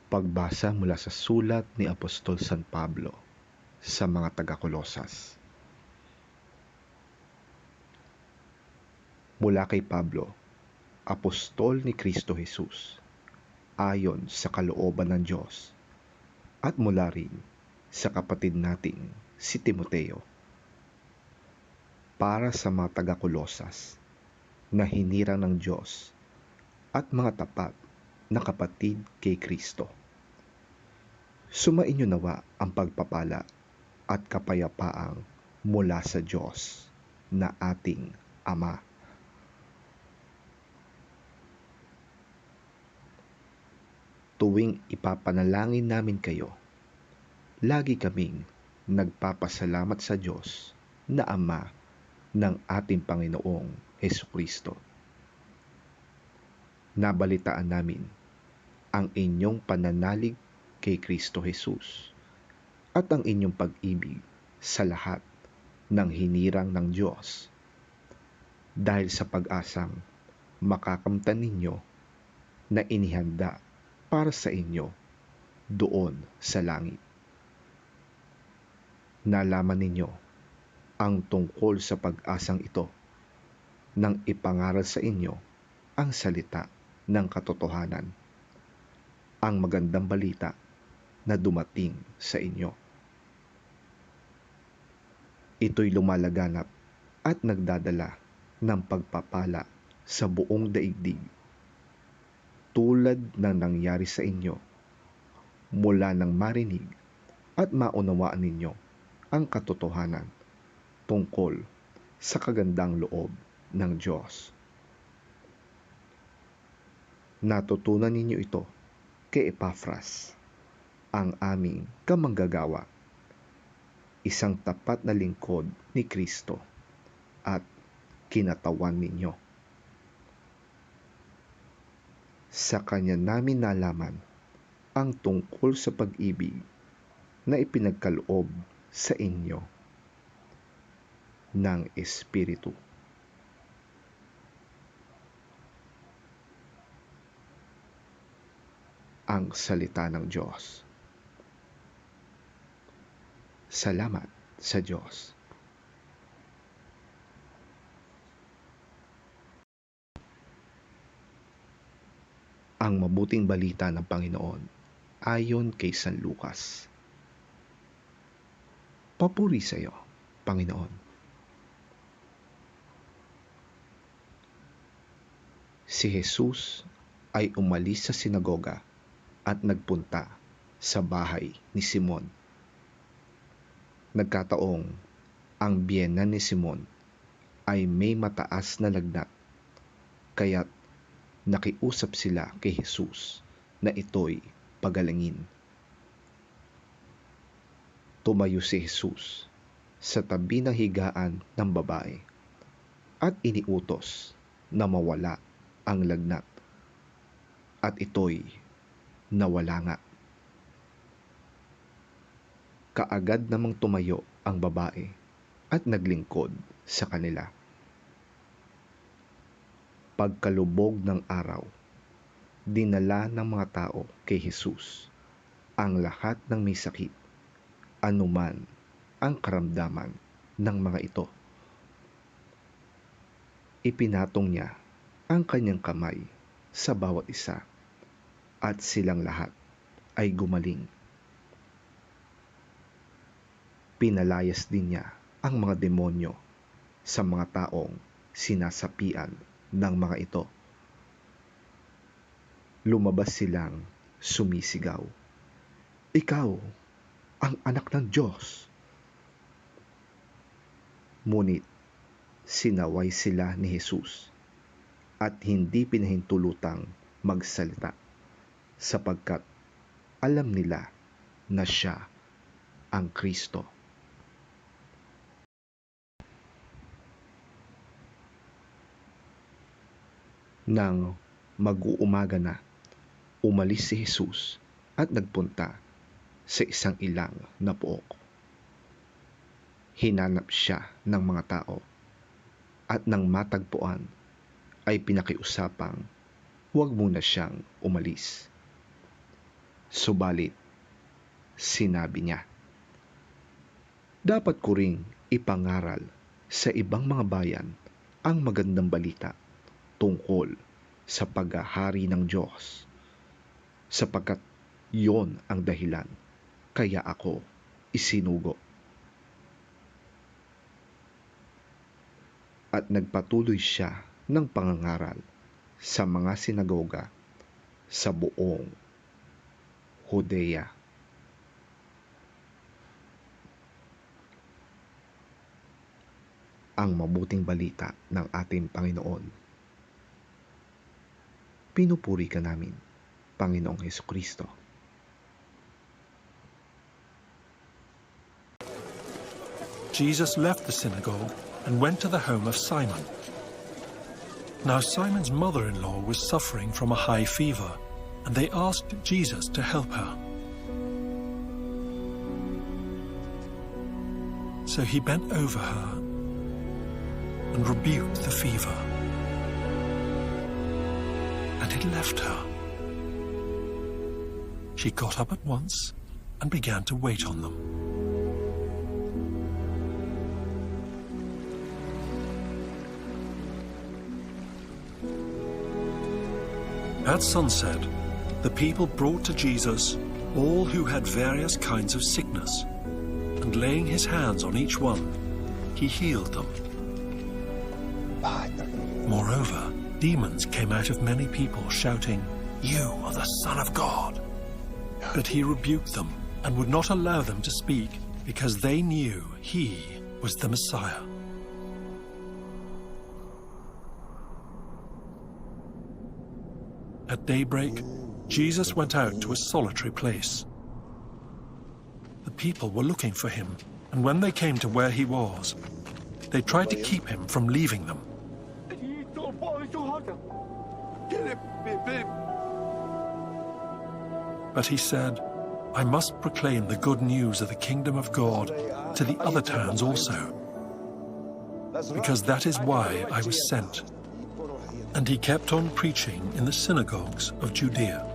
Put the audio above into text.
Pagbasa mula sa sulat ni Apostol San Pablo sa mga taga-Kolosas. Mula kay Pablo, Apostol ni Kristo Jesus, ayon sa kalooban ng Diyos, at mula rin sa kapatid nating si Timoteo, para sa mga taga-Kolosas na hinirang ng Diyos at mga tapat na kapatid kay Kristo. Sumainyo nawa ang pagpapala at kapayapaang mula sa Diyos na ating Ama. Tuwing ipapanalangin namin kayo, lagi kaming nagpapasalamat sa Diyos na Ama ng ating Panginoong Hesukristo. Nabalitaan namin ang inyong pananalig kay Kristo Jesus at ang inyong pag-ibig sa lahat ng hinirang ng Diyos dahil sa pag-asang makakamtan ninyo na inihanda para sa inyo doon sa langit. Nalaman ninyo ang tungkol sa pag-asang ito nang ipangaral sa inyo ang salita ng katotohanan, ang magandang balita na dumating sa inyo. Ito'y lumalaganap at nagdadala ng pagpapala sa buong daigdig, tulad ng nangyari sa inyo mula nang marinig at maunawaan ninyo ang katotohanan tungkol sa kagandang loob ng Diyos. Natutunan ninyo ito kay Epafras, ang aming kamanggagawa, isang tapat na lingkod ni Kristo at kinatawan ninyo. Sa kanya namin nalaman ang tungkol sa pag-ibig na ipinagkaloob sa inyo ng Espiritu. Ang salita ng Diyos. Salamat sa Diyos. Ang mabuting balita ng Panginoon ayon kay San Lucas. Papuri sa iyo, Panginoon. Si Jesus ay umalis sa sinagoga at nagpunta sa bahay ni Simon. Nagkataong ang biyenan ni Simon ay may mataas na lagnat, kaya't nakiusap sila kay Jesus na ito'y pagalingin. Tumayo si Jesus sa tabi ng higaan ng babae at iniutos na mawala ang lagnat, at ito'y nawala nga. Kaagad namang tumayo ang babae at naglingkod sa kanila. Pagkalubog ng araw, dinala ng mga tao kay Jesus ang lahat ng may sakit, anuman ang karamdaman ng mga ito. Ipinatong niya ang kanyang kamay sa bawat isa at silang lahat ay gumaling. Pinalayas din niya ang mga demonyo sa mga taong sinasapian ng mga ito. Lumabas silang sumisigaw, "Ikaw ang anak ng Diyos!" Ngunit sinaway sila ni Jesus at hindi pinahintulutang magsalita, sapagkat alam nila na siya ang Kristo. Nang mag-uumaga na, umalis si Jesus at nagpunta sa isang ilang na pook. Hinanap siya ng mga tao at nang matagpuan ay pinakiusapang huwag muna siyang umalis. Subalit, sinabi niya, dapat ko ring ipangaral sa ibang mga bayan ang magandang balita tungkol sa paghahari ng Diyos, sapagkat yon ang dahilan kaya ako isinugo. At nagpatuloy siya ng pangangaral sa mga sinagoga sa buong Judea. Ang mabuting balita ng ating Panginoon. Pinupuri ka namin, Panginoong Hesukristo. Jesus left the synagogue and went to the home of Simon. Now Simon's mother-in-law was suffering from a high fever, and they asked Jesus to help her. So he bent over her and rebuked the fever, and it left her. She got up at once and began to wait on them. At sunset, the people brought to Jesus all who had various kinds of sickness, and laying his hands on each one, he healed them. Moreover, demons came out of many people, shouting, "You are the Son of God." But he rebuked them and would not allow them to speak, because they knew he was the Messiah. At daybreak, Jesus went out to a solitary place. The people were looking for him, and when they came to where he was, they tried to keep him from leaving them. But he said, "I must proclaim the good news of the kingdom of God to the other towns also, because that is why I was sent." And he kept on preaching in the synagogues of Judea.